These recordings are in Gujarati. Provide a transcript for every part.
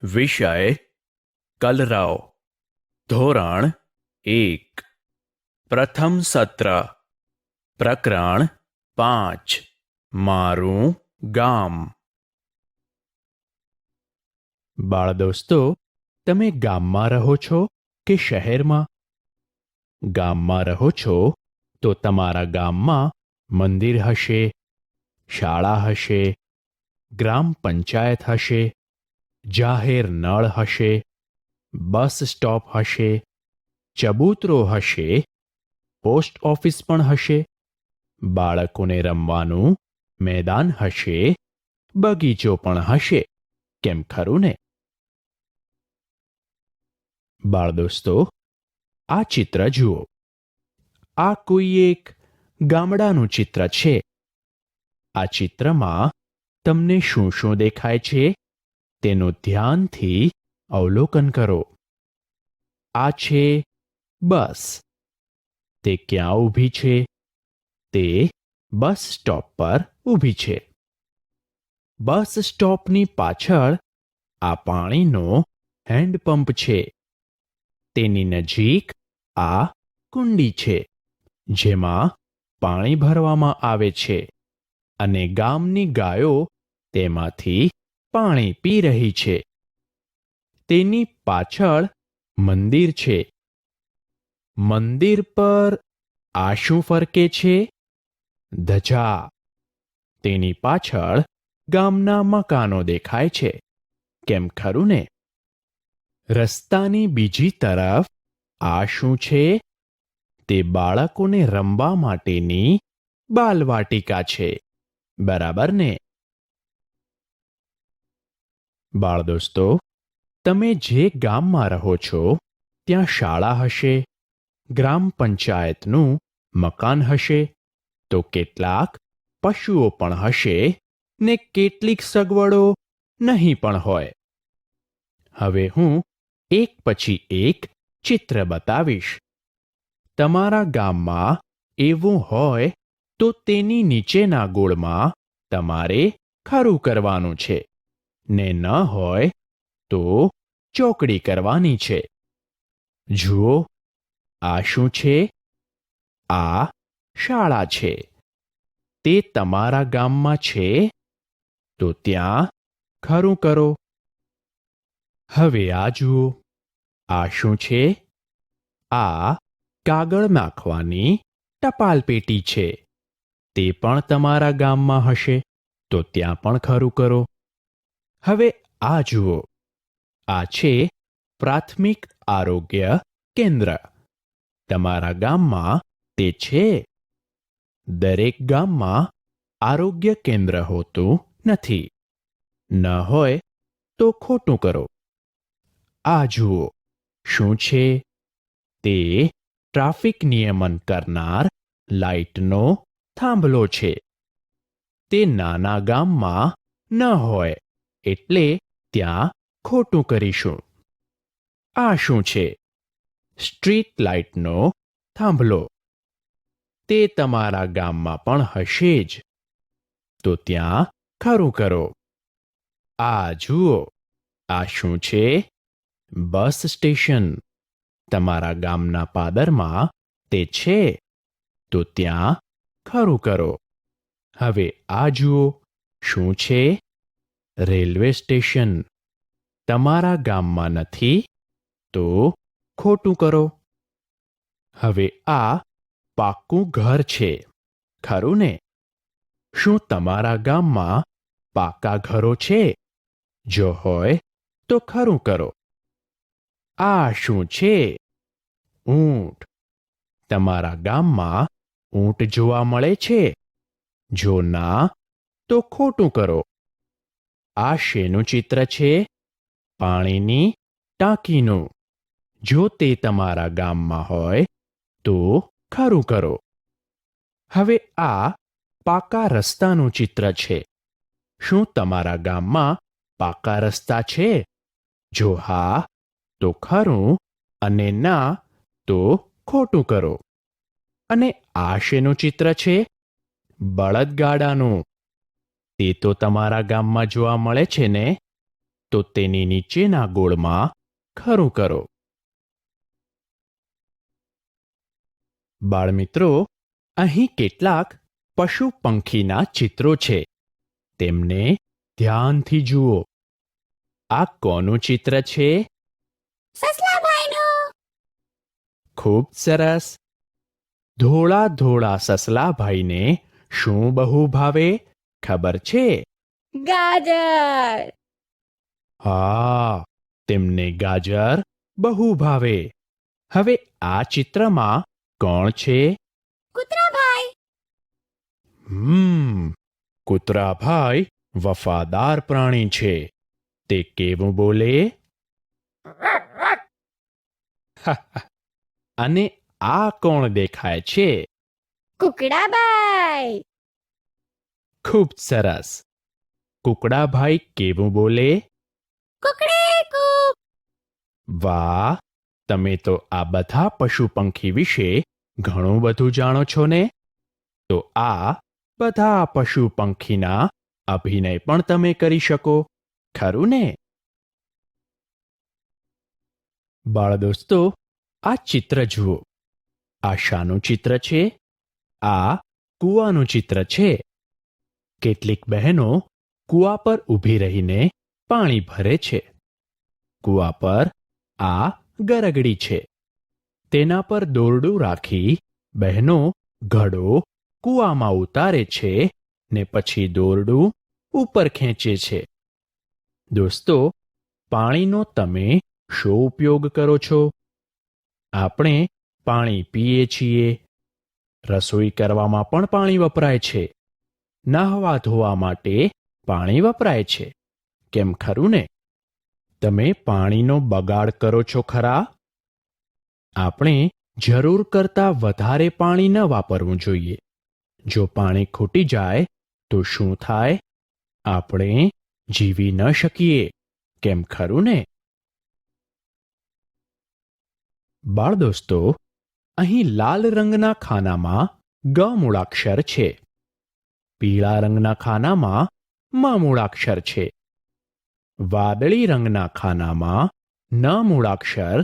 વિષય કલરવ. ધોરણ 1. પ્રથમ સત્ર. પ્રકરણ 5. મારું ગામ. બાળદોસ્તો, તમે ગામમાં રહો છો કે શહેરમાં? ગામમાં રહો છો તો તમારા ગામમાં મંદિર હશે, શાળા હશે, ગ્રામ પંચાયત હશે, જાહેર નળ હશે, બસ સ્ટોપ હશે, ચબૂતરો હશે, પોસ્ટ ઓફિસ પણ હશે, બાળકોને રમવાનું મેદાન હશે, બગીચો પણ હશે. કેમ ખરું ને? બાળદોસ્તો, આ ચિત્ર જુઓ. આ કોઈ એક ગામડાનું ચિત્ર છે. આ ચિત્રમાં તમને શું શું દેખાય છે તેનું ધ્યાનથી અવલોકન કરો. આ છે બસ. તે ક્યાં ઊભી છે? તે બસ સ્ટોપ પર ઊભી છે. બસ સ્ટોપની પાછળ આ પાણીનો હેન્ડપંપ છે. તેની નજીક આ કુંડી છે જેમાં પાણી ભરવામાં આવે છે અને ગામની ગાયો તેમાંથી પાણી પી રહી છે. તેની પાછળ મંદિર છે. મંદિર પર આ શું ફરકે છે? ધજા. તેની પાછળ ગામના મકાનો દેખાય છે. કેમ ખરું ને? રસ્તાની બીજી તરફ આ શું છે? તે બાળકોને રમવા માટેની બાલવાટિકા છે. બરાબર ને? બાળદોસ્તો, તમે જે ગામમાં રહો છો ત્યાં શાળા હશે, ગ્રામ પંચાયતનું મકાન હશે, તો કેટલાક પશુઓ પણ હશે ને કેટલીક સગવડો નહીં પણ હોય. હવે હું એક પછી એક ચિત્ર બતાવીશ. તમારા ગામમાં એવું હોય તો તેની નીચેના ગોળમાં તમારે ખરું કરવાનું છે ને ન હોય તો ચોકડી કરવાની છે. જુઓ, આ શું છે? આ શાળા છે. તે તમારા ગામમાં છે તો ત્યાં ખરું કરો. હવે આ જુઓ, આ શું છે? આ કાગળ નાખવાની ટપાલ પેટી છે. તે પણ તમારા ગામમાં હશે તો ત્યાં પણ ખરું કરો. હવે આ જુઓ, આ છે પ્રાથમિક આરોગ્ય કેન્દ્ર. તમારા ગામમાં તે છે? દરેક ગામમાં આરોગ્ય કેન્દ્ર હોતું નથી. ન હોય તો ખોટું કરો. આ જુઓ, શું છે? તે ટ્રાફિક નિયમન કરનાર લાઇટનો થાંભલો છે. તે નાના ગામમાં ન હોય એટલે ત્યાં ખોટું કરીશું. આ શું છે? સ્ટ્રીટ લાઇટનો થાંભલો. તે તમારા ગામમાં પણ હશે જ તો ત્યાં ખરું કરો. આ જુઓ, આ શું છે? Bus station. તમારા ગામના પાદરમાં તે છે તો ત્યાં ખરું કરો. હવે આ જુઓ, શું છે? Railway station. તમારા ગામમાં નથી તો ખોટું કરો. હવે આ પાક્કું ઘર છે. ખરું ને? શું તમારા ગામમાં પાકા ઘરો છે? જો હોય તો ખરું કરો. આ શું છે? ઊંટ. તમારા ગામમાં ઊંટ જોવા મળે છે? જો ના તો ખોટું કરો. આ શેનું ચિત્ર છે? પાણીની ટાંકીનું. જો તે તમારા ગામમાં હોય તો ખરું કરો. હવે આ પાકા રસ્તાનું ચિત્ર છે. શું તમારા ગામમાં પાકા રસ્તા છે? જો હા તો ખરું અને ના તો ખોટું કરો. અને આ શેનું ચિત્ર છે? બળદગાડાનું. તે તો તમારા ગામમાં જોવા મળે છે ને? તો તો તેની નીચેના ગોળમાં ખરું કરો. બાળમિત્રો, અહીં કેટલાક પશુ પંખીના ચિત્રો છે. તેમને ધ્યાનથી જુઓ. આ કોનું ચિત્ર છે? સસલાભાઈનું. ખૂબ સરસ. ધોળા ધોળા સસલાભાઈને શું બહુ ભાવે ખબર છે? ગાજર. હા, તેમને ગાજર બહુ ભાવે. હવે આ ચિત્રમાં કોણ છે? કૂતરાભાઈ. કૂતરાભાઈ વફાદાર પ્રાણી છે. તે કેવું બોલે? અને આ કોણ દેખાય છે? કુકડાભાઈ. ખૂબ સરસ. કુકડાભાઈ કેવું બોલે? કુકડેકુ. વાહ, તમે તો આ બધા પશુ પંખી વિશે ઘણું બધું જાણો છો ને? તો આ બધા પશુ પંખીના અભિનય પણ તમે કરી શકો, ખરું ને? બાળદોસ્તો, આ ચિત્ર જુઓ. આ શાનું ચિત્ર છે? આ કૂવાનું ચિત્ર છે. કેટલીક બહેનો કૂવા પર ઊભી રહીને પાણી ભરે છે. કૂવા પર આ ગરગડી છે. તેના પર દોરડું રાખી બહેનો ઘડો કૂવામાં ઉતારે છે ને પછી દોરડું ઉપર ખેંચે છે. દોસ્તો, પાણીનો તમે શો ઉપયોગ કરો છો? આપણે પાણી પીએ છીએ. રસોઈ કરવામાં પણ પાણી વપરાય છે. નહાવા ધોવા માટે પાણી વપરાય છે. કેમ, ખરું ને? તમે પાણીનો બગાડ કરો છો ખરા? આપણે જરૂર કરતાં વધારે પાણી ન વાપરવું જોઈએ. જો પાણી ખૂટી જાય તો શું થાય? આપણે જીવી ન શકીએ. કેમ, ખરું ને? બાળદોસ્તો, અહીં લાલ રંગના ખાનામાં ગ મૂળાક્ષર છે. પીળા રંગના ખાનામાં મ મૂળાક્ષર છે. વાદળી રંગના ખાનામાં ન મૂળાક્ષર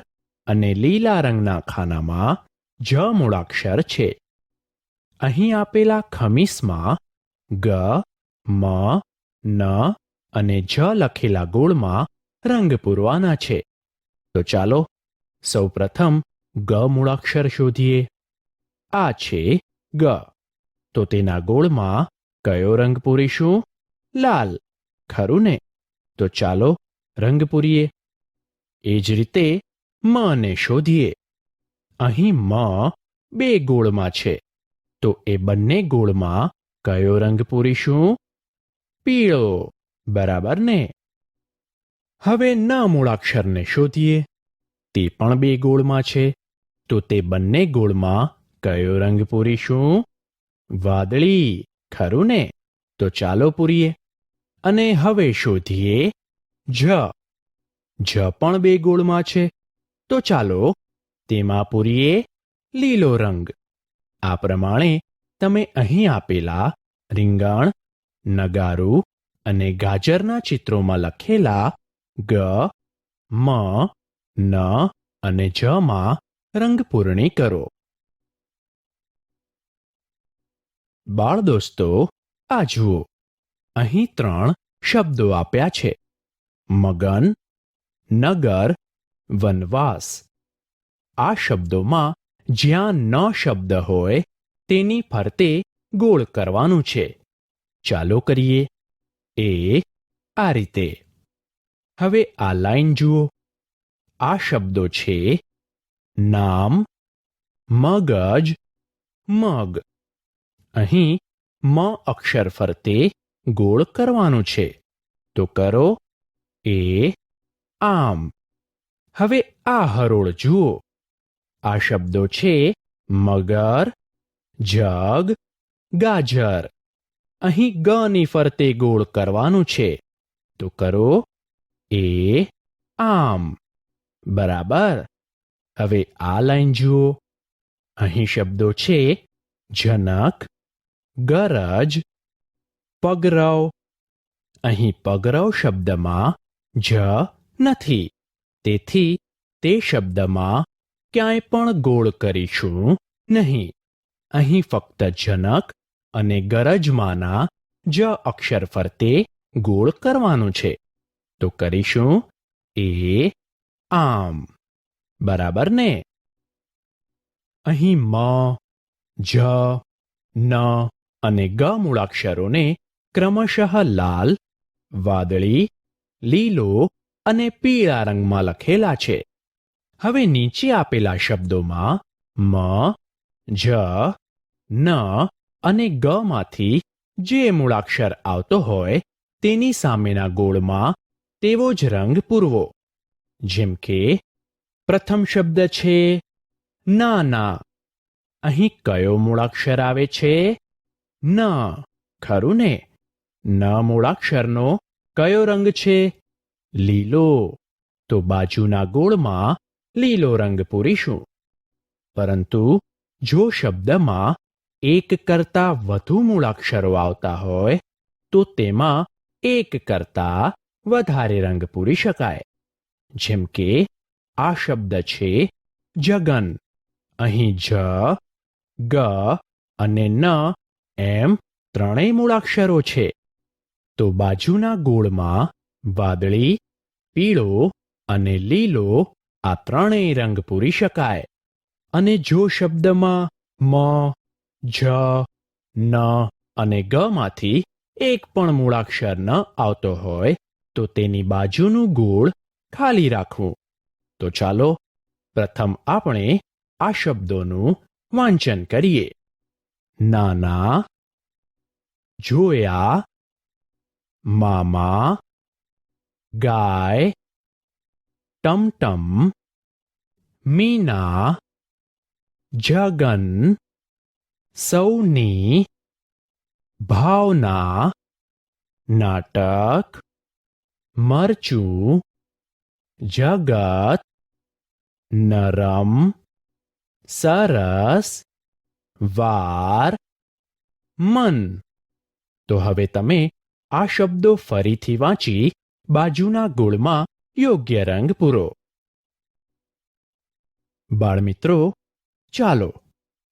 અને લીલા રંગના ખાનામાં જ મૂળાક્ષર છે. અહીં આપેલા ખમીસમાં ગ, મ, ન અને જ લખેલા ગોળમાં રંગ પૂરવાના છે. તો ચાલો સૌપ્રથમ ગ મૂળાક્ષર શોધીએ. આ છે ગ. તો તેના ગોળમાં કયો રંગ પૂરીશું? લાલ, ખરું ને? તો ચાલો રંગ પૂરીએ. એ જ રીતે મ ને શોધીએ. અહીં મ બે ગોળમાં છે. તો એ બંને ગોળમાં કયો રંગ પૂરીશું? પીળો, બરાબર ને? હવે ન મૂળાક્ષરને શોધીએ. તે પણ બે ગોળમાં છે. તો તે બંને ગોળમાં કયો રંગ પૂરીશું? વાદળી, ખરું ને? તો ચાલો પૂરીએ. અને હવે શોધીએ જ. જ પણ બે ગોળમાં છે. તો ચાલો તેમાં પૂરીએ લીલો રંગ. આ પ્રમાણે તમે અહીં આપેલા રીંગણ, નગારું અને ગાજરના ચિત્રોમાં લખેલા ગ, મ, ન અને જ માં રંગ પૂરણી કરો. બાળદોસ્તો, આ જુઓ. અહીં 3 શબ્દો આપ્યા છે: મગન, નગર, વનવાસ. આ શબ્દોમાં જ્યાં ન શબ્દ હોય તેની ફરતે ગોળ કરવાનું છે. ચાલો કરીએ. આ રીતે. હવે આ લાઈન જુઓ. આ શબ્દો છે નામ, મગજ, મગ. અહીં મ અક્ષર ફરતે ગોળ કરવાનું છે. તો કરો. આમ. હવે આ હરોળ જુઓ. આ શબ્દો છે મગર, જગ, ગાજર. અહીં ગ ની ફરતે ગોળ કરવાનું છે. તો કરો. આમ. બરાબર. હવે આ લાઈન જુઓ. અહીં શબ્દો છે જનક, ગરજ, પગરવ. અહીં પગરવ શબ્દમાં જ નથી, તેથી તે શબ્દમાં ક્યાંય પણ ગોળ કરીશું નહીં. અહીં ફક્ત જનક અને ગરજમાંના જ અક્ષર ફરતે ગોળ કરવાનું છે. તો કરીશું એ આમ. બરાબર ને? અહીં મ, જ, ન અને ગ મૂળાક્ષરોને ક્રમશઃ લાલ, વાદળી, લીલો અને પીળા રંગમાં લખેલા છે. હવે નીચે આપેલા શબ્દોમાં મ, જ, ન અને ગ માંથી જે મૂળાક્ષર આવતો હોય તેની સામેના ગોળમાં તેવો જ રંગ પૂરવો. જેમ કે પ્રથમ શબ્દ છે નાના. અહીં કયો મૂળાક્ષર આવે છે? ન. ખરું ને? ન મૂળાક્ષરનો કયો રંગ છે? લીલો. તો બાજુના ગોળમાં લીલો રંગ પૂરીશું. પરંતુ જો શબ્દમાં એક કરતાં વધુ મૂળાક્ષરો આવતા હોય તો તેમાં એક કરતાં વધારે રંગ પૂરી શકાય. જેમ કે આ શબ્દ છે જગન. અહીં જ, ગ અને ન એમ ત્રણેય મૂળાક્ષરો છે. તો બાજુના ગોળમાં વાદળી, પીળો અને લીલો આ ત્રણેય રંગ પૂરી શકાય. અને જો શબ્દમાં મ, જ, ન અને ગ માંથી એક પણ મૂળાક્ષર ન આવતો હોય તો તેની બાજુનું ગોળ ખાલી રાખવું. તો ચાલો પ્રથમ આપણે આ શબ્દોનું વાંચન કરીએ. નાના, જોયા, મામા, ગાય, ટમટમ, મીના, જગન, સૌની, ભાવના, નાટક, મરચું, જગત, નરમ, સરસ, વાર, મન. તો હવે તમે આ શબ્દો ફરીથી વાંચી બાજુના ગોળમાં યોગ્ય રંગ પૂરો. બાળમિત્રો, ચાલો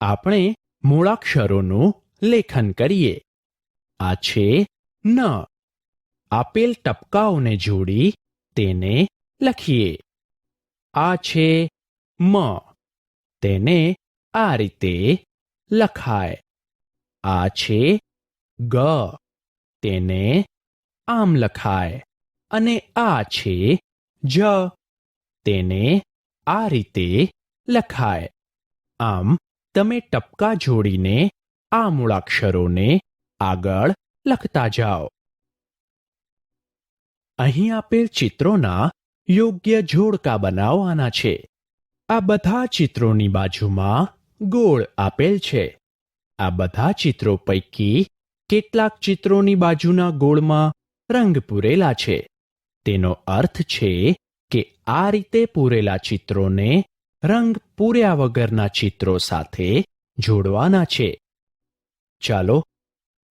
આપણે મૂળાક્ષરોનું લેખન કરીએ. આ છે ન. આપેલ ટપકાઓને જોડી તેને લખીએ. આ છે મ. તેને આ રીતે લખાય. આ છે ગ. તેને આમ લખાય. અને આ છે જ. તેને આ રીતે લખાય. આમ તમે ટપકા જોડીને આ મૂળાક્ષરોને આગળ લખતા જાઓ. અહીં આપેલ ચિત્રોના યોગ્ય જોડકા બનાવવાના છે. આ બધા ચિત્રોની બાજુમાં ગોળ આપેલ છે. આ બધા ચિત્રો પૈકી કેટલાક ચિત્રોની બાજુના ગોળમાં રંગ પૂરેલા છે. તેનો અર્થ છે કે આ રીતે પૂરેલા ચિત્રોને રંગ પૂર્યા વગરના ચિત્રો સાથે જોડવાના છે. ચાલો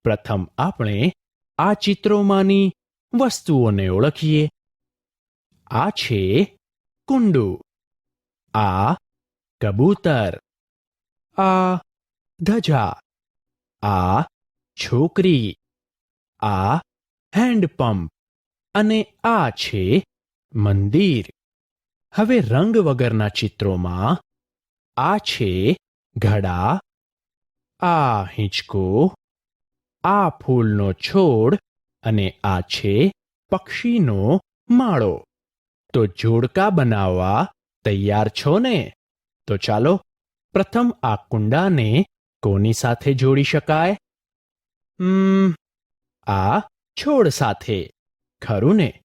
પ્રથમ આપણે આ ચિત્રોમાંની વસ્તુઓને ઓળખીએ. આ છે કુંડું. આ કબૂતર. આ ધજા. આ છોકરી. આ હેન્ડપંપ. અને આ છે મંદિર. હવે રંગ વગરના ચિત્રોમાં આ છે ઘડા. આ હિંચકો. આ ફૂલનો છોડ અને આ છે પક્ષીનો માળો. તો જોડકા બનાવવા તૈયાર છો ને? તો ચાલો પ્રથમ આ કુંડાને કોની સાથે જોડી શકાય? આ છોડ સાથે. ખરું ને?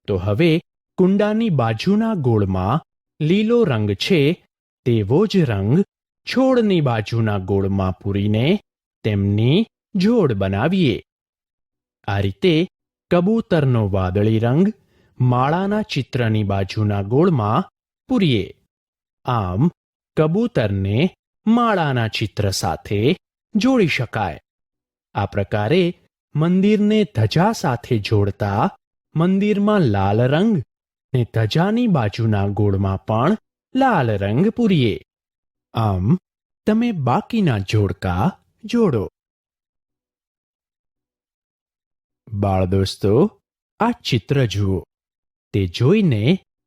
તો હવે કુંડાની બાજુના ગોળમાં લીલો રંગ છે તેવો જ રંગ છોડની બાજુના ગોળમાં પૂરીને તેમની જોડ બનાવીએ. આ રીતે કબૂતરનો વાદળી રંગ માળાના ચિત્રની બાજુના ગોળમાં પૂરીએ. આમ કબૂતરને માળાના ચિત્ર સાથે જોડી શકાય. આ પ્રકારે મંદિરને ધજા સાથે જોડતા મંદિરમાં લાલ રંગ ને ધજાની બાજુના ગોળમાં પણ લાલ રંગ પૂરીએ. આમ તમે બાકીના જોડકા જોડો. બાળદોસ્તો, આ ચિત્ર જુઓ. તે જોઈને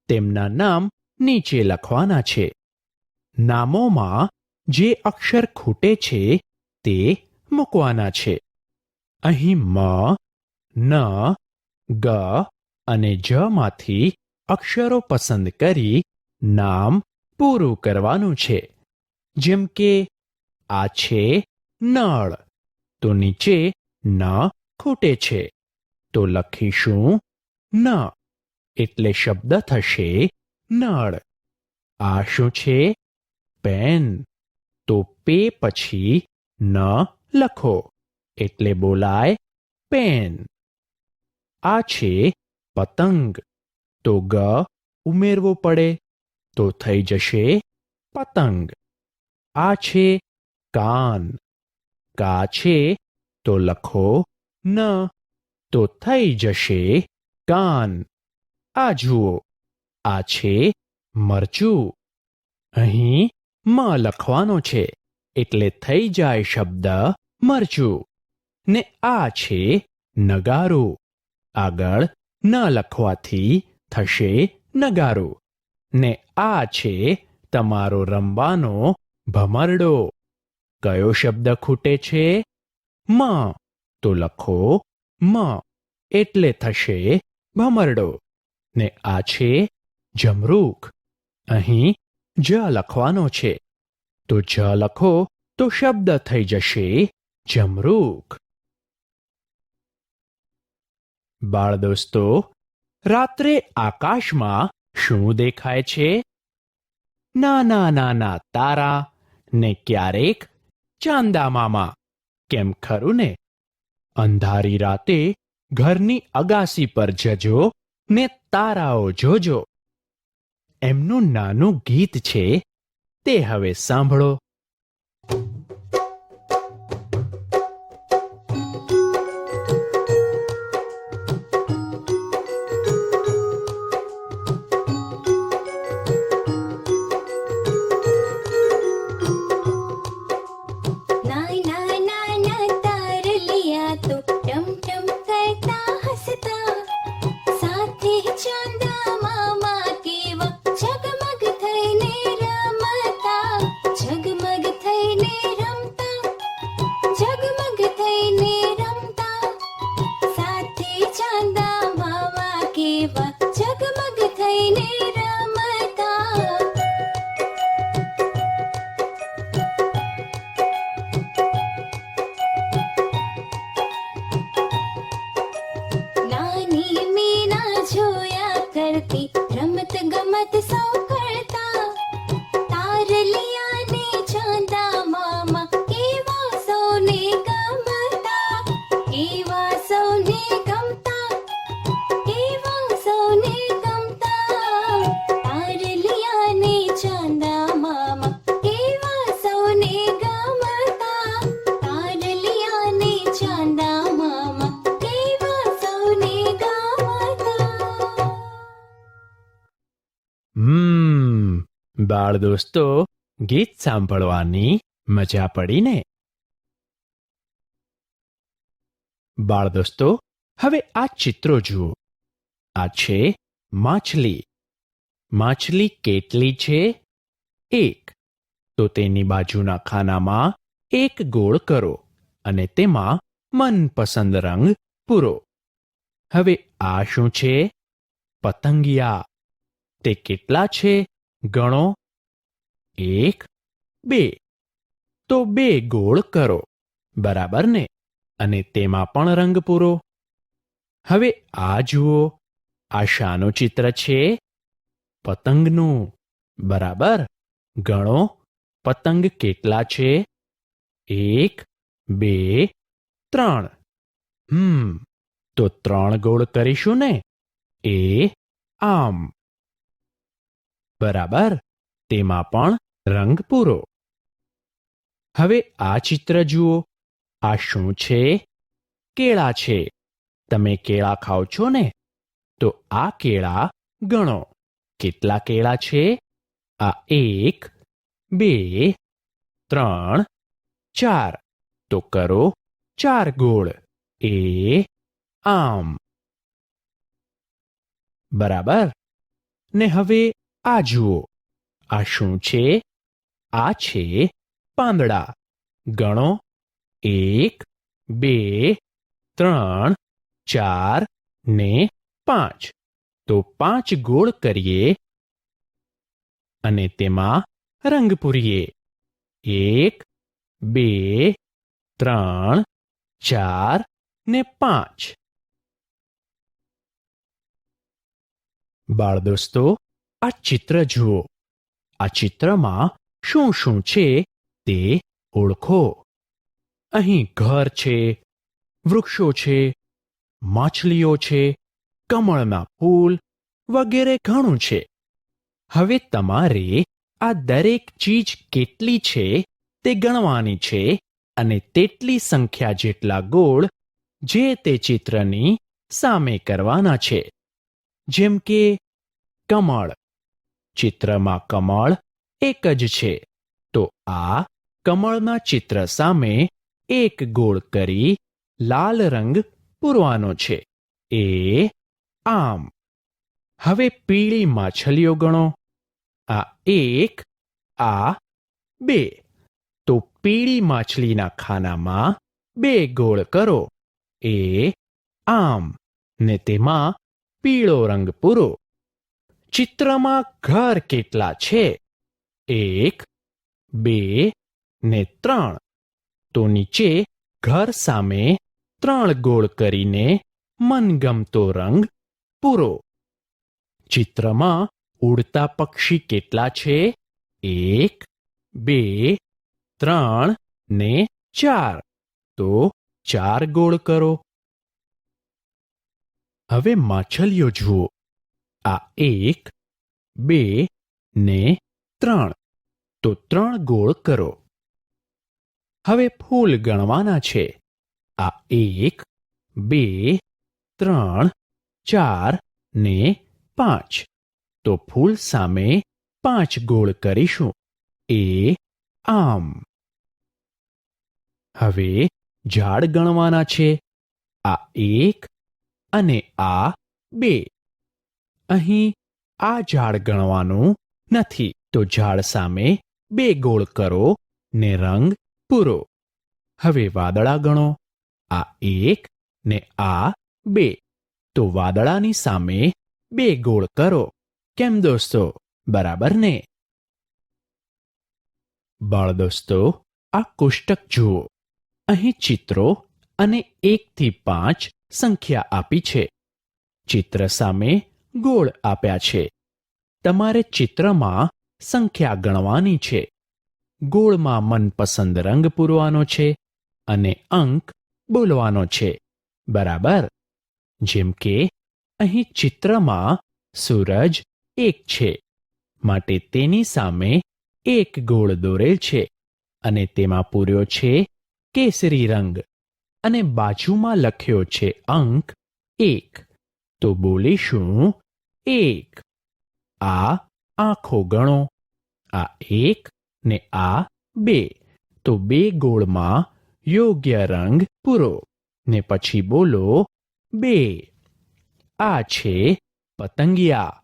તેમના નામ નીચે લખવાના છે. નામોમાં જે અક્ષર ખૂટે છે તે મૂકવાના છે. અહીં મ, ન, ગ અને જ માંથી અક્ષરો પસંદ કરી નામ પૂરું કરવાનું છે. જેમ કે આ છે નળ, તો નીચે ન ખૂટે છે, તો લખીશું ન, એટલે શબ્દ થશે નળ. આ શું છે? પેન, તો પે પછી ન લખો, એટલે બોલાય પેન. આ છે પતંગ, તો ગ ઉમેરવો પડે, તો થઈ જશે પતંગ. આ છે કાન, કા છે તો લખો ન, તો થઈ જશે કાન. આ જુઓ, આ છે મરચું. અહીં મ લખવાનો છે, એટલે થઈ જાય શબ્દ મરચું. ને આ છે નગારું. આગળ ન લખવાથી થશે નગારું. ને આ છે તમારો રમવાનો ભમરડો. કયો શબ્દ ખૂટે છે? મ, તો લખો મ, એટલે થશે ભમરડો. ને આ છે જમરૂખ. અહીં જ લખવાનો છે, તો જ લખો તો શબ્દ થઈ જશે જમરૂખ. બાળદોસ્તો, રાત્રે આકાશમાં શું દેખાય છે? નાના નાના તારા ને ક્યારેક ચાંદા મામા. કેમ ખરું ને? અંધારી રાતે ઘરની અગાસી પર જજો ને તારાઓ જોજો. એમનું નાનું ગીત છે, તે હવે સાંભળો. બાળ દોસ્તો, ગીત સાંભળવાની મજા પડી ને? બાળ દોસ્તો, હવે આ ચિત્રો જુઓ. આ છે માછલી. માછલી કેટલી છે? એક. તો તેની બાજુના ખાનામાં એક ગોળ કરો અને તેમાં મનપસંદ રંગ પૂરો. હવે આ શું છે? પતંગિયા. તે કેટલા છે ગણો. 1, 2. તો 2 ગોળ કરો, બરાબર ને? અને તેમાં પણ રંગ પૂરો. હવે આ જુઓ, આ શાનું ચિત્ર છે? પતંગનું, બરાબર. ગણો, પતંગ કેટલા છે? 1, 2, 3. તો 3 ગોળ કરીશું ને? એ આમ, બરાબર. તેમાં પણ રંગ પૂરો. હવે આ ચિત્ર જુઓ. આ શું છે? કેળા છે. તમે કેળા ખાઓ છો ને? તો આ કેળા ગણો. કેટલા કેળા છે? આ 1, 2, 3, 4. તો કરો 4 ગોળ. આમ. બરાબર. ને હવે આ જુઓ. આ શું છે? આ છે પાંદડા. ગણો 1, 2, 3, 4 ને 5. તો 5 ગોળ કરીએ અને તેમાં રંગ પૂરીએ. 1, 2, 3, 4 ને 5. બાળ દોસ્તો, આ ચિત્ર જુઓ. આ ચિત્રમાં શું શું છે તે ઓળખો. અહીં ઘર છે, વૃક્ષો છે, માછલીઓ છે, કમળના ફૂલ વગેરે ઘણું છે. હવે તમારે આ દરેક ચીજ કેટલી છે તે ગણવાની છે અને તેટલી સંખ્યા જેટલા ગોળ જે તે ચિત્રની સામે કરવાના છે. જેમ કે કમળ. ચિત્રમાં કમળ એક જ છે, તો આ કમળના ચિત્ર સામે એક ગોળ કરી લાલ રંગ પૂરવાનો છે. આમ. હવે પીળી માછલીઓ ગણો. આ 1, આ 2. તો પીળી માછલીના ખાનામાં 2 ગોળ કરો. આમ. ને તેમાં પીળો રંગ પૂરો. ચિત્રમાં ઘર કેટલા છે? 1, 2 ને 3. તો નીચે ઘર સામે 3 ગોળ કરીને મનગમતો રંગ પૂરો. ચિત્રમાં ઉડતા પક્ષી કેટલા છે? 1, 2, 3 ને 4. તો 4 ગોળ કરો. હવે માછલીઓ જુઓ. આ 1, 2 ને 3. તો 3 ગોળ કરો. હવે ફૂલ ગણવાના છે. આ 1, 2, 3, 4 ને 5. તો ફૂલ સામે 5 ગોળ કરીશું. આમ. હવે ઝાડ ગણવાના છે. આ 1 અને આ 2. અહીં આ ઝાડ ગણવાનું નથી, તો ઝાડ સામે 2 ગોળ કરો ને રંગ પૂરો. હવે વાદળા ગણો. આ 1 ને આ 2. તો વાદળાની સામે 2 ગોળ કરો. કેમ દોસ્તો? બરાબર ને? બાળ દોસ્તો, આ કોષ્ટક જુઓ. અહીં ચિત્રો અને 1 થી 5 સંખ્યા આપી છે. ચિત્ર સામે ગોળ આપ્યા છે. તમારે ચિત્રમાં સંખ્યા ગણવાની છે. ગોળમાં મનપસંદ રંગ પૂરવાનો છે અને અંક બોલવાનો છે. બરાબર? જેમ કે અહીં ચિત્રમાં સૂરજ 1 છે, માટે તેની સામે 1 ગોળ દોરેલ છે અને તેમાં પૂર્યો છે કેસરી રંગ અને બાજુમાં લખ્યો છે અંક 1. તો બોલીશું 1. આ આંખો ગણો. આ 1 ને આ 2. તો 2 ગોળમાં યોગ્ય રંગ પૂરો ને પછી બોલો 2. આ છે પતંગિયા.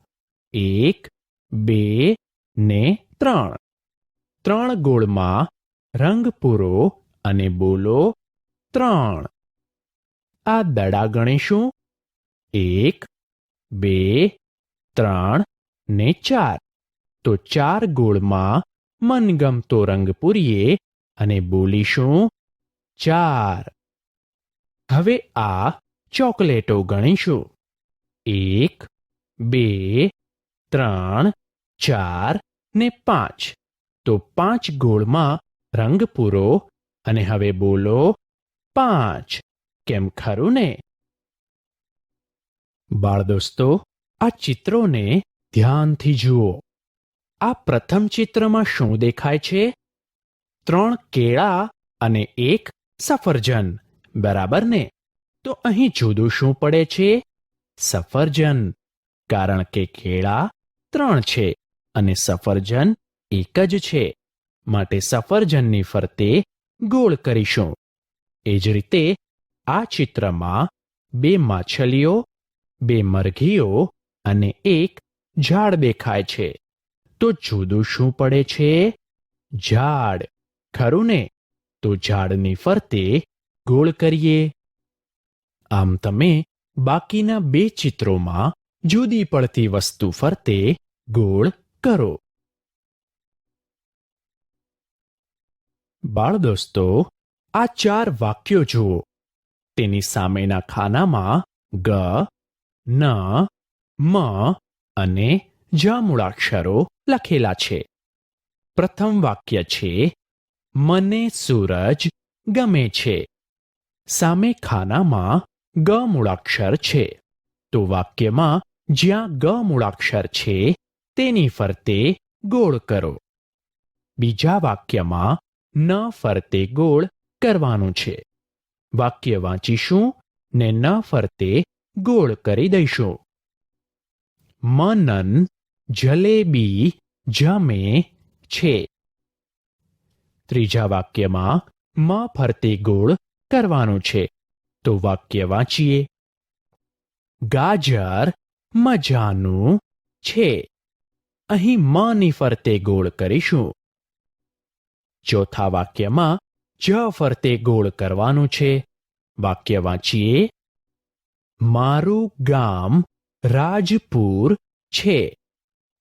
1, 2 ને 3. 3 ગોળમાં રંગ પૂરો અને બોલો 3. આ દડા ગણીશું. 1, 2, 3 ને 4. તો 4 ગોળમાં મનગમતો રંગ પૂરીએ અને બોલીશું 4. હવે આ ચોકલેટો ગણીશું. 1, 2, 3, 4 ને 5. તો 5 ગોળમાં રંગ પૂરો અને હવે બોલો 5. કેમ ખરું ને? બાળ દોસ્તો, આ ચિત્રોને ધ્યાનથી જુઓ. આ પ્રથમ ચિત્રમાં શું દેખાય છે? 3 કેળા અને 1 સફરજન. બરાબર ને? તો અહીં જુદું શું પડે છે? સફરજન, કારણ કે કેળા 3 છે અને સફરજન એક જ છે, માટે સફરજનની ફરતે ગોળ કરીશું. એ જ રીતે આ ચિત્રમાં 2 માછલીઓ, 2 મરઘીઓ અને એક ઝાડ દેખાય છે. તો જુદું શું પડે છે? ઝાડ, ખરું ને? તો ઝાડની ફરતે ગોળ કરીએ. આમ તમે બાકીના 2 ચિત્રોમાં જુદી પડતી વસ્તુ ફરતે ગોળ કરો. બાળદોસ્તો, આ 4 વાક્યો જુઓ. તેની સામેના ખાનામાં ગ, ન, મ અને જ મૂળાક્ષરો લખેલા છે. પ્રથમ વાક્ય છે, મને સૂરજ ગમે છે. સામે ખાનામાં ગ મૂળાક્ષર છે, તો વાક્યમાં જ્યાં ગ મૂળાક્ષર છે તેની ફરતે ગોળ કરો. બીજા વાક્યમાં ન ફરતે ગોળ કરવાનું છે. વાક્ય વાંચીશું ને ન ફરતે ગોળ કરી દઈશું. મનન જલેબી જમે છે. ત્રીજા વાક્યમાં મ ફરતે ગોળ કરવાનું છે, તો વાક્ય વાંચીએ. ગાજર મજાનું છે. અહીં મની ફરતે ગોળ કરીશું. ચોથા વાક્યમાં જ ફરતે ગોળ કરવાનું છે. વાક્ય વાંચીએ. મારું ગામ રાજપુર છે.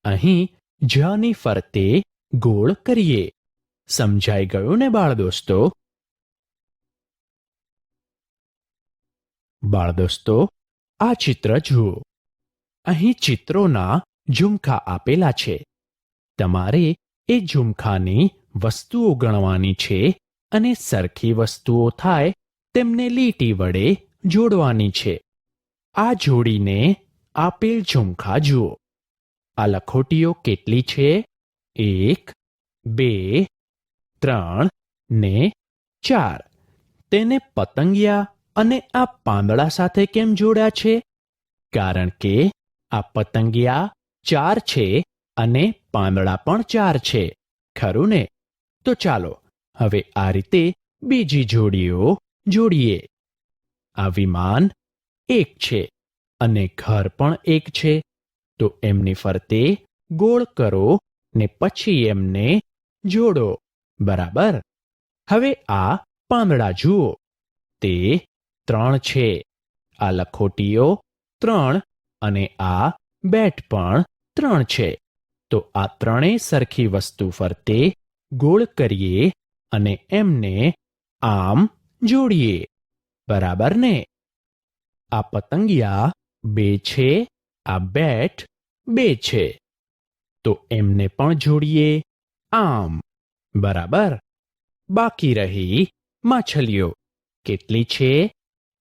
અહીં જની ફરતે ગોળ કરીએ. સમજાઈ ગયું ને બાળદોસ્તો? બાળદોસ્તો, આ ચિત્ર જુઓ. અહીં ચિત્રોના ઝુમખા આપેલા છે. તમારે એ ઝુમખાની વસ્તુઓ ગણવાની છે અને સરખી વસ્તુઓ થાય તેમને લીટી વડે જોડવાની છે. આ જોડીને આપેલ ઝુમખા જુઓ. આ લખોટીઓ કેટલી છે? 1, 2, 3 ને 4. તેને પતંગિયા અને આ પાંદડા સાથે કેમ જોડ્યા છે? કારણ કે આ પતંગિયા 4 છે અને પાંદડા પણ 4 છે, ખરું ને? તો ચાલો હવે આ રીતે બીજી જોડીઓ જોડીએ. આ વિમાન 1 છે અને ઘર પણ 1 છે, તો એમની ફરતે ગોળ કરો ને પછી એમને જોડો. બરાબર? હવે આ પાંદડા જુઓ. તે 3 છે. આ લખોટીઓ 3 અને આ બેટ પણ 3 છે. તો આ ત્રણેય સરખી વસ્તુ ફરતે ગોળ કરીએ અને એમને આમ જોડીએ. બરાબર ને? આ પતંગિયા 2 છે, આ બેટ 2 છે, તો એમને પણ જોડીએ આમ. બરાબર? બાકી રહી માછલીઓ. કેટલી છે?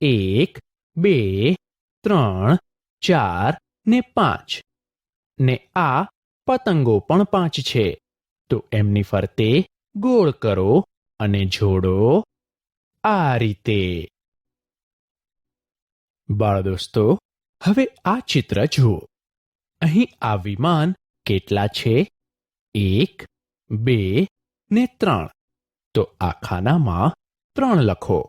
1, 2, 3, 4 ને 5. ને આ પતંગો પણ 5 છે, તો એમની ફરતે ગોળ કરો અને જોડો આ રીતે. બાળદોસ્તો, હવે આ ચિત્ર જુઓ. અહીં આ વિમાન કેટલા છે? 1, 2 ને 3. તો આ ખાનામાં 3 લખો.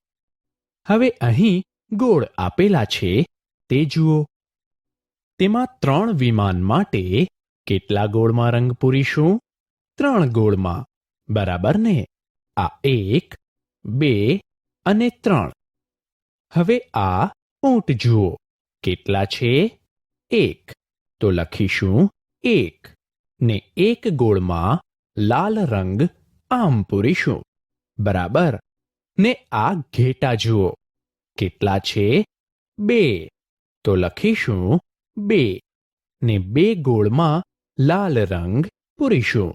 હવે અહીં ગોળ આપેલા છે તે જુઓ. તેમાં 3 વિમાન માટે કેટલા ગોળમાં રંગ પૂરીશું? 3 ગોળમાં. બરાબર ને? આ 1, 2 અને 3. હવે આ ઊંટ જુઓ. કેટલા છે? 1. તો લખીશું 1 ને 1 ગોળમાં લાલ રંગ આમ પૂરીશું. બરાબર? ને આ ઘેટા જુઓ. કેટલા છે? 2. તો લખીશું 2 ને 2 ગોળમાં લાલ રંગ પૂરીશું.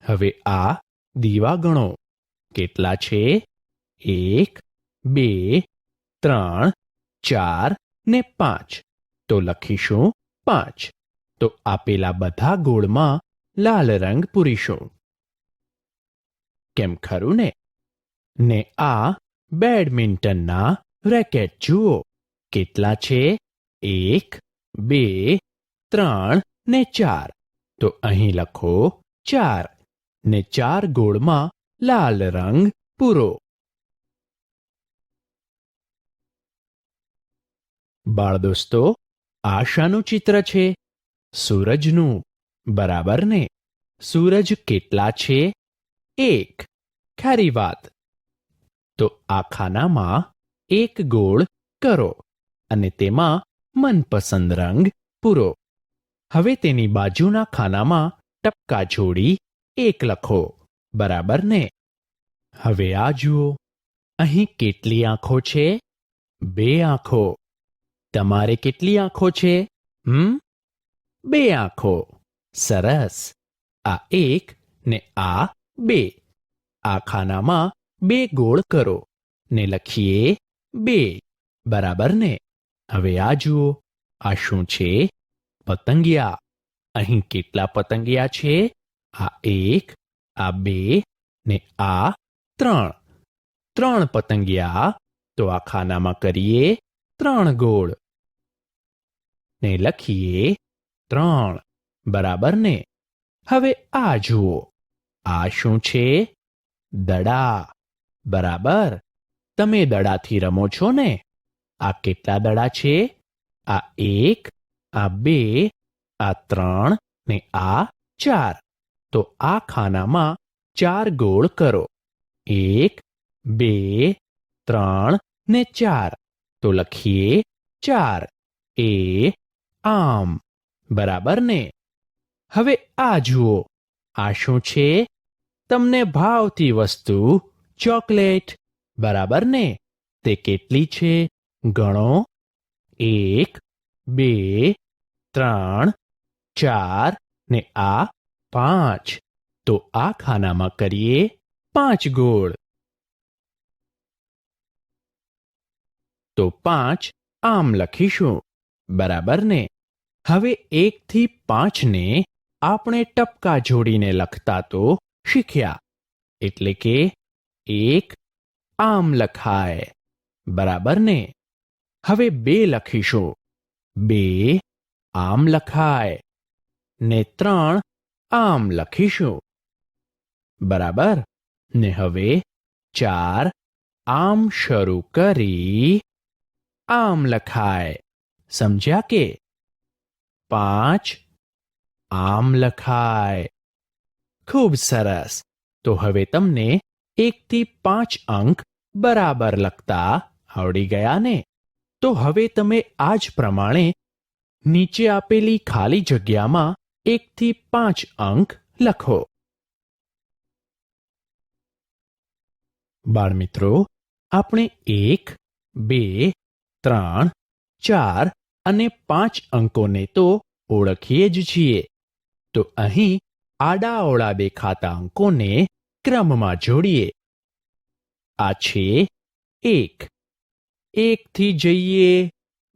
હવે આ દીવા ગણો. કેટલા છે? 1, 2, 3, 4 ને 5. તો લખીશું 5. તો આપેલા બધા ગોળમાં લાલ રંગ પૂરીશું. કેમ, ખરું ને? ને આ બેડમિન્ટનના રેકેટ જુઓ. કેટલા છે? 1, 2, 3 ને 4. તો અહીં લખો 4 ને 4 ગોળમાં લાલ રંગ પૂરો. બાળદોસ્તો, આ શાનું ચિત્ર છે? સૂરજનું, બરાબર ને? સૂરજ કેટલા છે? 1. ખરી વાત. તો આ ખાનામાં 1 ગોળ કરો અને તેમાં મનપસંદ રંગ પૂરો. હવે તેની બાજુના ખાનામાં ટપકા જોડી 1 લખો, બરાબર ને? હવે આ જુઓ, અહીં કેટલી આંખો છે? 2 આંખો. તમારે કેટલી આંખો છે? 2 આંખો. સરસ. આ 1 ને આ 2. આ ખાનામાં 2 ગોળ કરો ને લખીએ 2, બરાબર ને? હવે આ જુઓ, આ શું છે? પતંગિયા. અહીં કેટલા પતંગિયા છે? આ 1, આ 2 ને આ 3. 3 પતંગિયા. તો આ ખાનામાં કરીએ 3 ગોળ ને લખીએ 3, બરાબર ને? હવે આ જુઓ, આ શું છે? દડા. બરાબર. તમે દડાથી રમો છો ને? આ કેટલા દડા છે? આ 1, આ 2, આ 3 ને આ 4. તો આ ખાનામાં 4 ગોળ કરો. 1, 2, 3 ને 4. તો લખીએ 4. આમ. બરાબર ને? હવે આ જુઓ, આ શું છે? તમને ભાવતી વસ્તુ ચોકલેટ. બરાબર ને? તે કેટલી છે? ગણો. 1, 2, 3, 4 ને આ 5. તો આ ખાનામાં કરીએ 5 ગોળ. તો 5 આમ લખીશું, બરાબર ને? હવે 1 થી 5 ને આપણે ટપકા જોડીને લખતા તો શીખ્યા. એટલે કે 1 આમ લખાય, બરાબર ને? હવે 2 લખીશું. 2 આમ લખાય ને 3 આમ લખીશું, બરાબર ને? હવે 4 આમ શરૂ કરી આમ લખાય. સમજ્યા કે? 5 આમ લખાય. ખૂબ સરસ. તો હવે તમને 1 થી 5 અંક બરાબર લખતા આવડી ગયા ને? તો હવે તમે આ જ પ્રમાણે નીચે આપેલી ખાલી જગ્યામાં 1 થી 5 અંક લખો. બાળમિત્રો, આપણે 1, 2, 3, 4 અને 5 અંકોને તો ઓળખીએ જ છીએ. તો અહીં આડાઅવળા દેખાતા અંકોને ક્રમમાં જોડીએ. આ છે 1. 1 થી જઈએ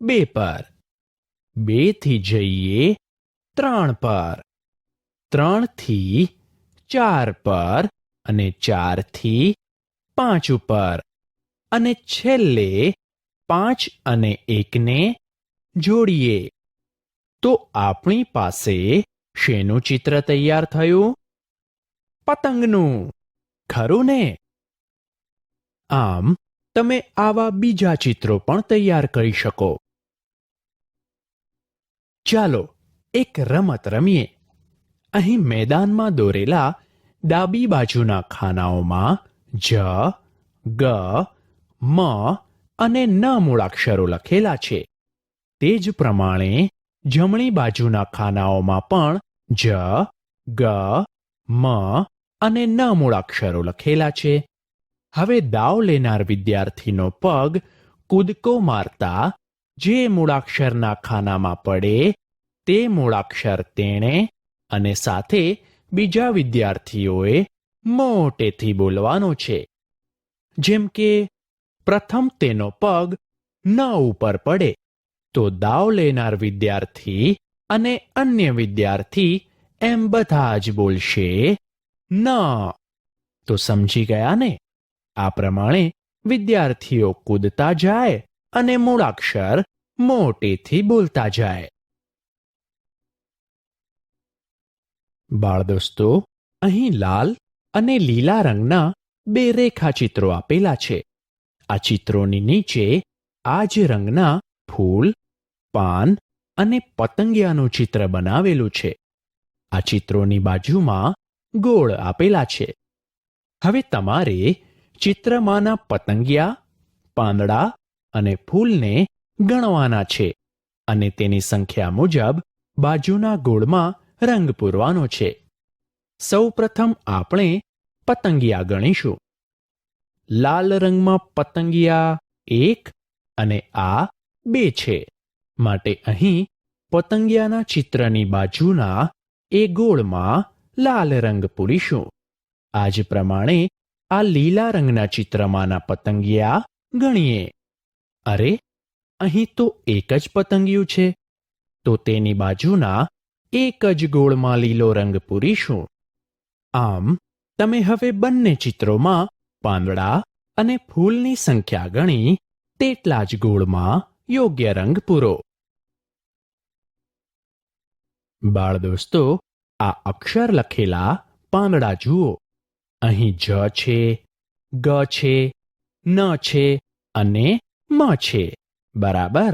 2 પર. 2 થી જઈએ 3 પર. 3 થી 4 પર અને 4 થી 5 ઉપર. અને છેલ્લે 5 અને 1 ને જોડીએ. તો આપણી પાસે શેનું ચિત્ર તૈયાર થયું? પતંગનું. ખરું ને? આમ તમે આવા બીજા ચિત્રો પણ તૈયાર કરી શકો. ચાલો એક રમત રમીએ. અહીં મેદાનમાં દોરેલા ડાબી બાજુના ખાનાઓમાં જ, ગ, મ અને ન મૂળાક્ષરો લખેલા છે. તે જ પ્રમાણે જમણી બાજુના ખાનાઓમાં પણ જ, ગ, મ અને ન મૂળાક્ષરો લખેલા છે. હવે દાવ લેનાર વિદ્યાર્થીનો પગ કૂદકો મારતા જે મૂળાક્ષરના ખાનામાં પડે તે મૂળાક્ષર તેણે અને સાથે બીજા વિદ્યાર્થીઓએ મોટેથી બોલવાનો છે. જેમ કે પ્રથમ તેનો પગ ન ઉપર પડે તો દાવ લેનાર વિદ્યાર્થી અને અન્ય વિદ્યાર્થી એમ બધા જ બોલશે ન. તો સમજી ગયા ને? આ પ્રમાણે વિદ્યાર્થીઓ કૂદતા જાય અને મૂળાક્ષર મોટેથી બોલતા જાય. બાળદોસ્તો, અહીં લાલ અને લીલા રંગના બે રેખાચિત્રો આપેલા છે. આ ચિત્રોની નીચે આ જ રંગના ફૂલ, પાન અને પતંગિયાનું ચિત્ર બનાવેલું છે. આ ચિત્રોની બાજુમાં ગોળ આપેલા છે. હવે તમારે ચિત્રમાંના પતંગિયા, પાંદડા અને ફૂલને ગણવાના છે અને તેની સંખ્યા મુજબ બાજુના ગોળમાં રંગ પૂરવાનો છે. સૌપ્રથમ આપણે પતંગિયા ગણીશું. લાલ રંગમાં પતંગિયા 1 અને આ 2 છે. માટે અહીં પતંગિયાના ચિત્રની બાજુના એ ગોળમાં લાલ રંગ પૂરીશું. આ જ પ્રમાણે આ લીલા રંગના ચિત્રમાંના પતંગિયા ગણીએ. અરે, અહીં તો એક જ પતંગિયું છે, તો તેની બાજુના એક જ ગોળમાં લીલો રંગ પૂરીશું. આમ તમે હવે બંને ચિત્રોમાં પાંદડા અને ફૂલની સંખ્યા ગણી તેટલા જ ગોળમાં યોગ્ય રંગ પૂરો. બાળદોસ્તો, આ અક્ષર લખેલા પાંદડા જુઓ. અહીં જ છે, ગ છે, ન છે અને મ છે. બરાબર.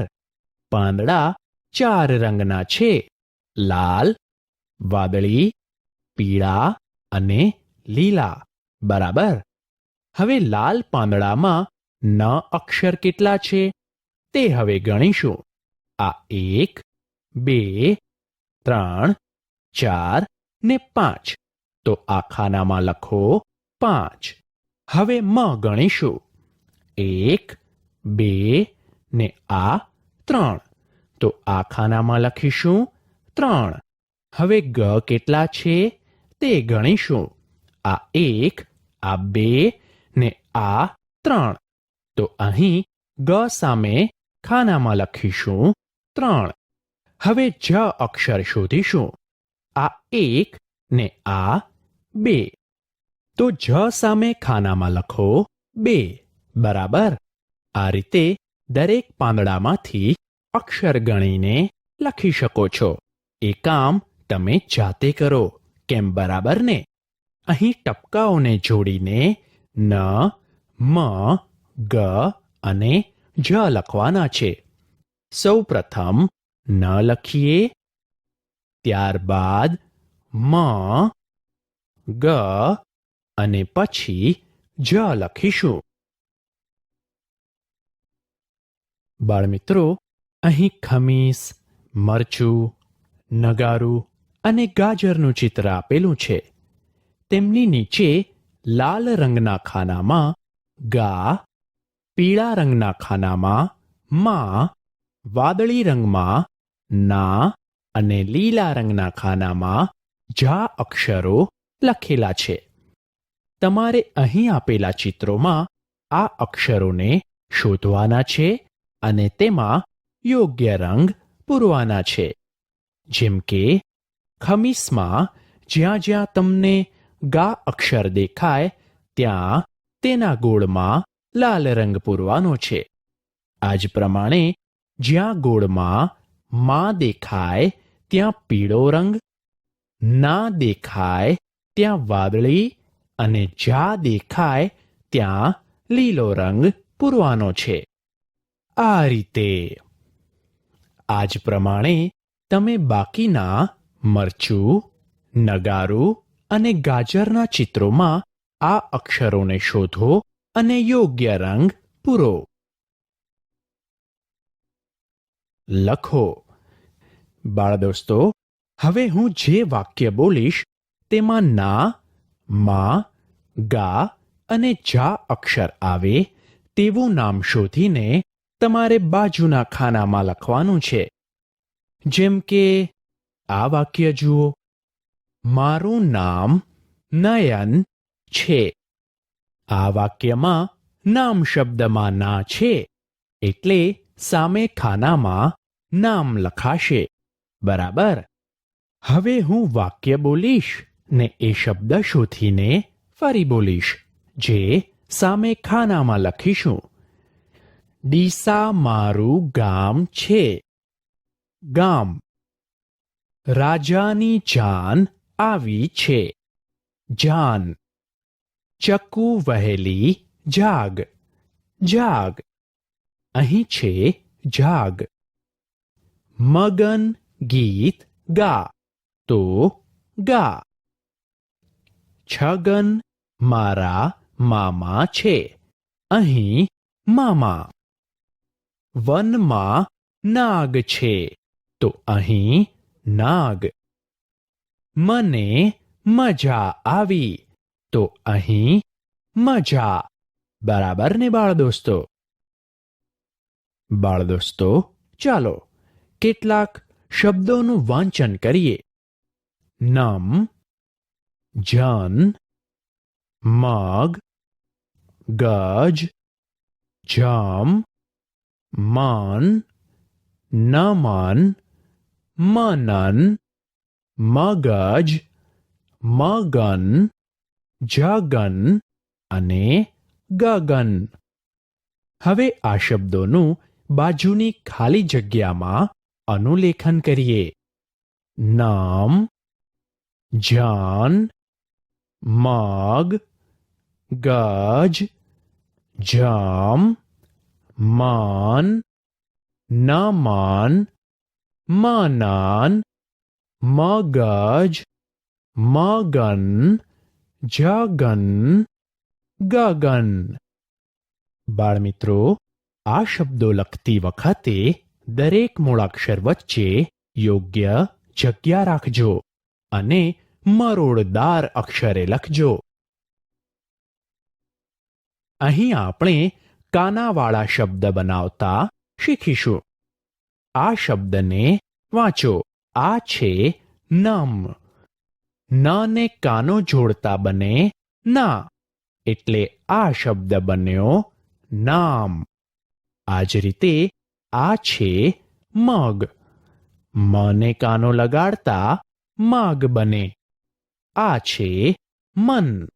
પાંદડા 4 રંગના છે: લાલ, વાદળી, પીળા અને લીલા. બરાબર. હવે લાલ પાંદડામાં ન અક્ષર કેટલા છે તે હવે ગણીશું. આ 1, 2, 3, 4 ને 5. તો આ ખાનામાં લખો 5. હવે મ ગણીશું. 1, 2 ને આ 3. તો આ ખાનામાં લખીશું 3. હવે ગ કેટલા છે તે ગણીશું. આ 1, આ 2 ને આ 3. તો અહીં ગ સામે ખાનામાં લખીશું 3. હવે જ અક્ષર શોધીશું. આ 1 ને આ 2. તો જ સામે ખાનામાં લખો 2. બરાબર. આ રીતે દરેક પાંદડામાંથી અક્ષર ગણીને લખી શકો છો. એ કામ તમે જાતે કરો. કેમ, બરાબર ને? અહીં ટપકાઓને જોડીને ન, મ, ગ અને જ લખવાના છે. સૌ પ્રથમ ન લખીએ, ત્યારબાદ મ, ગ અને પછી જ લખીશું. બાળમિત્રો, અહીં ખમીસ, મરચું, નગારું અને ગાજરનું ચિત્ર આપેલું છે. તેમની નીચે લાલ રંગના ખાનામાં ગા, પીળા રંગના ખાનામાં મા, વાદળી રંગમાં ના અને લીલા રંગના ખાનામાં જા અક્ષરો લખેલા છે. તમારે અહીં આપેલા ચિત્રોમાં આ અક્ષરોને શોધવાના છે અને તેમાં યોગ્ય રંગ પૂરવાના છે. જેમ કે ખમીસમાં જ્યાં જ્યાં તમને ગા અક્ષર દેખાય ત્યાં તેના ગોળમાં લાલ રંગ પૂરવાનો છે. આ જ પ્રમાણે જ્યાં ગોળમાં મા દેખાય ત્યાં પીળો રંગ, ના દેખાય ત્યાં વાદળી અને જા દેખાય ત્યાં લીલો રંગ પૂરવાનો છે. આ રીતે. આ જ પ્રમાણે તમે બાકીના મરચું, નગારું અને ગાજરના ચિત્રોમાં આ અક્ષરોને શોધો અને યોગ્ય રંગ પૂરો. લખો. બાળદોસ્તો, હવે હું જે વાક્ય બોલીશ તેમાં ના, મા, ગા અને જા અક્ષર આવે તેવું નામ શોધીને તમારે બાજુના ખાનામાં લખવાનું છે. જેમ કે આ વાક્ય જુઓ. મારું નામ નયન છે. આ વાક્યમાં નામ શબ્દમાં ના છે, એટલે સામે ખાનામાં નામ લખાશે. બરાબર. હવે હું વાક્ય બોલીશ ને એ શબ્દ શોધીને ફરી બોલીશ, જે સામે ખાનામાં લખીશું. ડીસા મારું ગામ છે. ગામ. રાજાની જાન આવી છે. જાન. ચકુ વહેલી જાગ. જાગ. અહીં છે જાગ. મગન ગીત ગા તો ગા. છગન મારા મામા છે. અહીં મામા. વનમાં નાગ છે તો અહીં નાગ. મને મજા આવી તો અહીં મજા. બરાબર ને બાળ દોસ્તો? બાળ દોસ્તો, ચાલો કેટલાક શબ્દોનું વાંચન કરીએ. નમ, જન, મગ, ગજ, જમ, મન, નમન, મનન, મગજ, મગન, જગન અને ગગન. હવે આ શબ્દોનું બાજુની ખાલી જગ્યામાં અનુલેખન કરીએ. નામ, જાન, મગ, ગજ, જમ, મન, નમન, મનન, મગજ, મગન, જગન, ગગન. બાળમિત્રો, આ શબ્દો લખતી વખતે દરેક મૂળાક્ષર વચ્ચે યોગ્ય જગ્યા રાખજો અને મરોડદાર અક્ષરે લખજો. અહીં આપણે કાનાવાળા શબ્દ બનાવતા શીખીશું. આ શબ્દને વાંચો. આ છે નમ. ન ને કાનો જોડતા બને ના, એટલે આ શબ્દ બન્યો નામ. આ જ રીતે આ છે મગ. મને કાનો લગાડતા માગ બને. આ છે મન.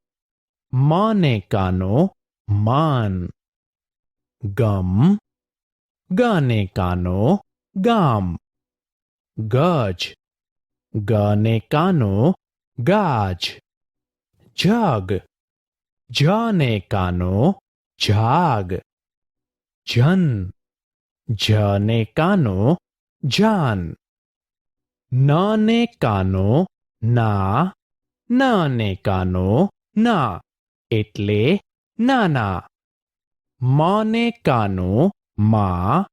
મને કાનો માન. ગમ. ગને કાનો ગામ. ગજ. ગને કાનો ગાજ. જગ. જને કાનો જાગ. જન. જને કાનો જાન. નને કાનો ના. નને કાનો ના, એટલે નાના. મને કાનો મા.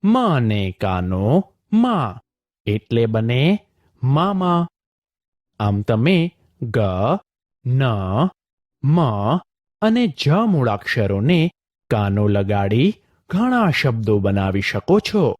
મને કાનો મા, એટલે બને મામા. આમ તમે ગ, ન, મ અને જ મૂળાક્ષરોને કાનો લગાડી ઘણા શબ્દો બનાવી શકો છો.